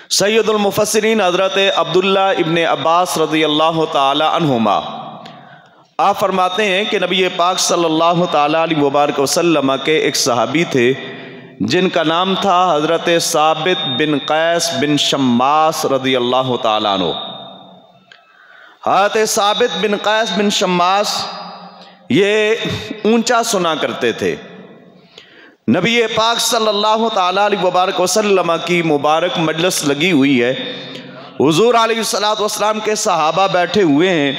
سید المفسرین حضرت عبداللہ ابن عباس رضی اللہ تعالی عنہما آپ فرماتے ہیں کہ نبی پاک صلی اللہ تعالی علیہ وبارک وسلم کے ایک صحابی تھے جن کا نام تھا حضرت ثابت بن قیس بن شماس رضی اللہ تعالی عنہ۔ حضرت ثابت بن قیس بن شماس یہ اونچا سنا کرتے تھے۔ نبی پاک صلی اللہ تعالی علیہ وبارک وسلم کی مبارک مجلس لگی ہوئی ہے، حضور علیہ السلام کے صحابہ بیٹھے ہوئے ہیں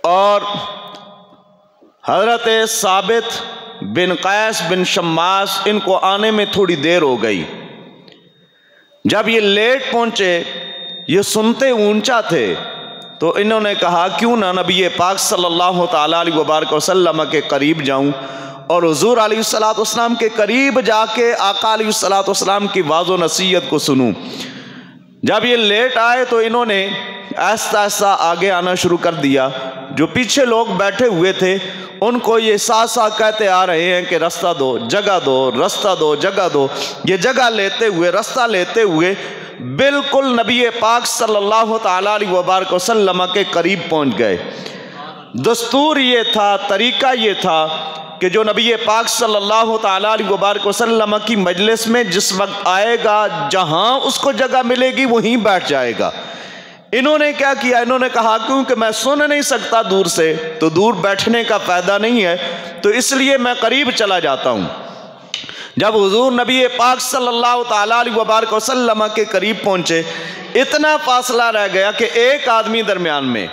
اور حضرت ثابت بن قیس بن شماس ان کو آنے میں تھوڑی دیر ہو گئی۔ جب یہ لیٹ پہنچے، یہ سنتے اونچا تھے، تو انہوں نے کہا کیوں نہ نبی پاک صلی اللہ تعالی علیہ وبارک وسلم کے قریب جاؤں اور حضور علیہ السلام کے قریب جا کے آقا علیہ السلام کی واضح و نصیحت کو سنوں۔ جب یہ لیٹ آئے تو انہوں نے آہستہ آہستہ آگے آنا شروع کر دیا۔ جو پیچھے لوگ بیٹھے ہوئے تھے ان کو یہ ساتھ ساتھ کہتے آ رہے ہیں کہ رستہ دو، جگہ دو، رستہ دو، جگہ دو۔ یہ جگہ لیتے ہوئے، رستہ لیتے ہوئے بالکل نبی پاک صلی اللہ تعالی علیہ وبارک وسلم کے قریب پہنچ گئے۔ دستور یہ تھا، طریقہ یہ تھا کہ جو نبی پاک صلی اللہ تعالی علیہ وبارک وسلم کی مجلس میں جس وقت آئے گا، جہاں اس کو جگہ ملے گی وہیں بیٹھ جائے گا۔ انہوں نے کیا کیا؟ انہوں نے کہا کیونکہ میں سن نہیں سکتا دور سے، تو دور بیٹھنے کا فائدہ نہیں ہے، تو اس لیے میں قریب چلا جاتا ہوں۔ جب حضور نبی پاک صلی اللہ تعالی علیہ وبارک وسلم کے قریب پہنچے، اتنا فاصلہ رہ گیا کہ ایک آدمی درمیان میں۔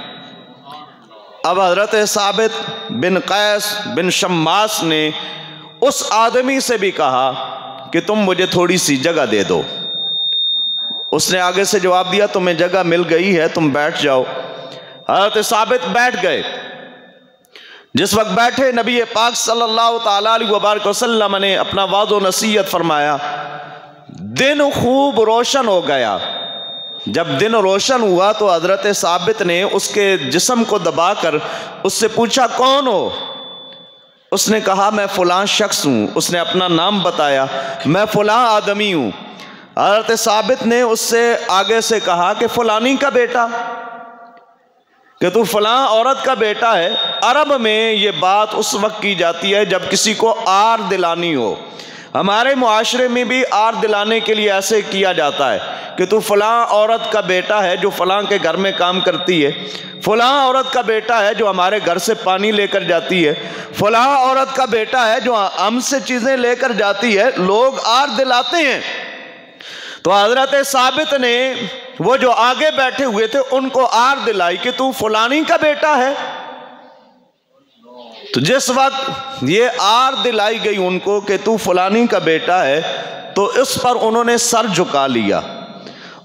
اب حضرت ثابت بن قیس بن شماس نے اس آدمی سے بھی کہا کہ تم مجھے تھوڑی سی جگہ دے دو۔ اس نے آگے سے جواب دیا تمہیں جگہ مل گئی ہے، تم بیٹھ جاؤ۔ حضرت ثابت بیٹھ گئے۔ جس وقت بیٹھے، نبی پاک صلی اللہ تعالی علیہ وبارک وسلم نے اپنا واضح و نصیحت فرمایا۔ دن خوب روشن ہو گیا۔ جب دن روشن ہوا تو حضرت ثابت نے اس کے جسم کو دبا کر اس سے پوچھا کون ہو؟ اس نے کہا میں فلاں شخص ہوں۔ اس نے اپنا نام بتایا، میں فلاں آدمی ہوں۔ حضرت ثابت نے اس سے آگے سے کہا کہ فلانی کا بیٹا، کہ تو فلاں عورت کا بیٹا ہے۔ عرب میں یہ بات اس وقت کی جاتی ہے جب کسی کو آر دلانی ہو۔ ہمارے معاشرے میں بھی آر دلانے کے لیے ایسے کیا جاتا ہے کہ تو فلاں عورت کا بیٹا ہے جو فلاں کے گھر میں کام کرتی ہے، فلاں عورت کا بیٹا ہے جو ہمارے گھر سے پانی لے کر جاتی ہے، فلاں عورت کا بیٹا ہے جو ہم سے چیزیں لے کر جاتی ہے۔ لوگ آر دلاتے ہیں۔ تو حضرت ثابت نے وہ جو آگے بیٹھے ہوئے تھے ان کو آر دلائی کہ تو فلانی کا بیٹا ہے۔ تو جس وقت یہ آر دلائی گئی ان کو کہ تو فلانی کا بیٹا ہے، تو اس پر انہوں نے سر جھکا لیا۔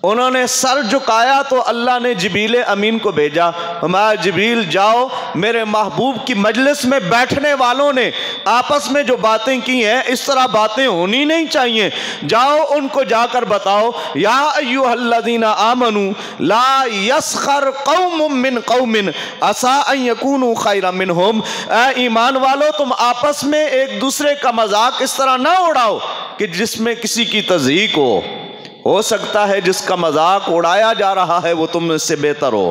انہوں نے سر جھکایا تو اللہ نے جبریل امین کو بھیجا، ہمارا جبریل جاؤ، میرے محبوب کی مجلس میں بیٹھنے والوں نے آپس میں جو باتیں کی ہیں اس طرح باتیں ہونی نہیں چاہیے، جاؤ ان کو جا کر بتاؤ یا ایھا الذین آمنوا لا یسخر قوم من قوم عسیٰ ان یکونوا خیرا منہم۔ اے ایمان والو، تم آپس میں ایک دوسرے کا مذاق اس طرح نہ اڑاؤ کہ جس میں کسی کی تضحیک ہو سکتا ہے جس کا مذاق اڑایا جا رہا ہے وہ تم سے بہتر ہو۔